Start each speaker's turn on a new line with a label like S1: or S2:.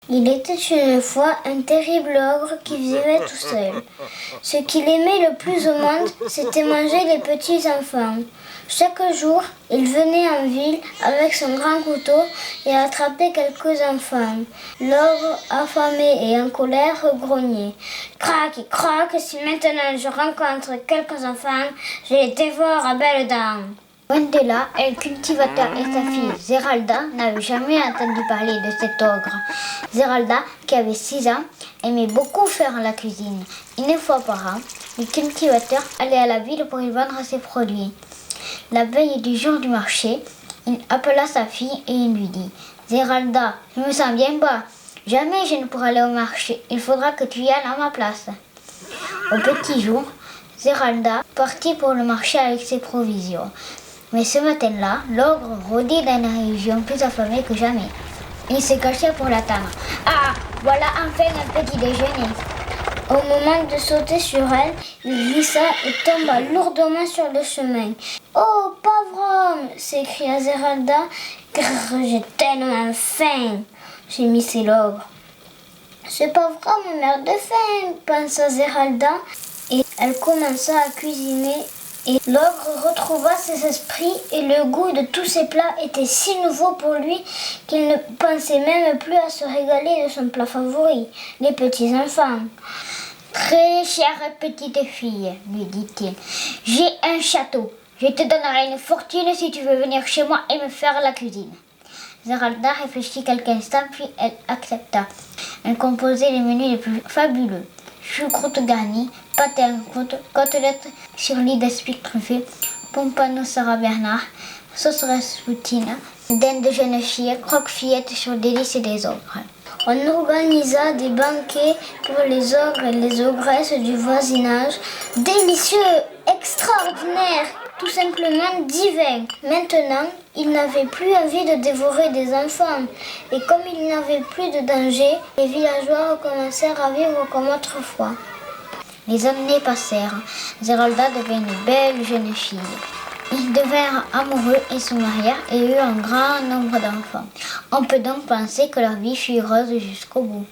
S1: Il était une fois un terrible ogre qui vivait tout seul. Ce qu'il aimait le plus au monde, c'était manger les petits enfants. Chaque jour, il venait en ville avec son grand couteau et attrapait quelques enfants. L'ogre, affamé et en colère, grognait. « Crac et croc, si maintenant je rencontre quelques enfants, je les dévore à belles dents. » Loin de là, El cultivateur et sa fille Zeralda n'avaient jamais entendu parler de cet ogre. Zeralda, qui avait 6 ans, aimait beaucoup faire la cuisine. Une fois par an, le cultivateur allait à la ville pour y vendre ses produits. La veille du jour du marché, il appela sa fille et il lui dit « Zeralda, je me sens bien bas. Jamais je ne pourrai aller au marché. Il faudra que tu y ailles à ma place. » Au petit jour, Zeralda partit pour le marché avec ses provisions. Mais ce matin-là, l'ogre rôdait dans la région plus affamé que jamais. Il se cachait pour l'attendre. « Ah, voilà enfin un petit déjeuner !» Au moment de sauter sur elle, il glissa et tomba lourdement sur le chemin. « Oh, pauvre homme !» s'écria Zeralda. « Grrr, j'ai tellement faim !» gémissait l'ogre. « Ce pauvre homme meurt de faim !» pensa Zeralda, et elle commença à cuisiner. Et l'ogre retrouva ses esprits et le goût de tous ces plats était si nouveau pour lui qu'il ne pensait même plus à se régaler de son plat favori, les petits enfants. « Très chère petite fille, lui dit-il, j'ai un château. Je te donnerai une fortune si tu veux venir chez moi et me faire la cuisine. » Zeralda réfléchit quelques instants puis elle accepta. Elle composait les menus les plus fabuleux. Choucroute garnie, pâté en croûte, côtelettes sur lit d'aspic truffé, pompano Sarah Bernard, sauce raspoutine, dinde de jeune fille, croque-fillette sur des lys et des ogres. On organisa des banquets pour les ogres et les ogresses du voisinage. Délicieux, extraordinaire, tout simplement divin. Maintenant, il n'avait plus envie de dévorer des enfants. Et comme il n'avait plus de danger, les villageois recommencèrent à vivre comme autrefois. Les années passèrent. Zeralda devint une belle jeune fille. Ils devinrent amoureux et se marièrent et eurent un grand nombre d'enfants. On peut donc penser que leur vie fut heureuse jusqu'au bout.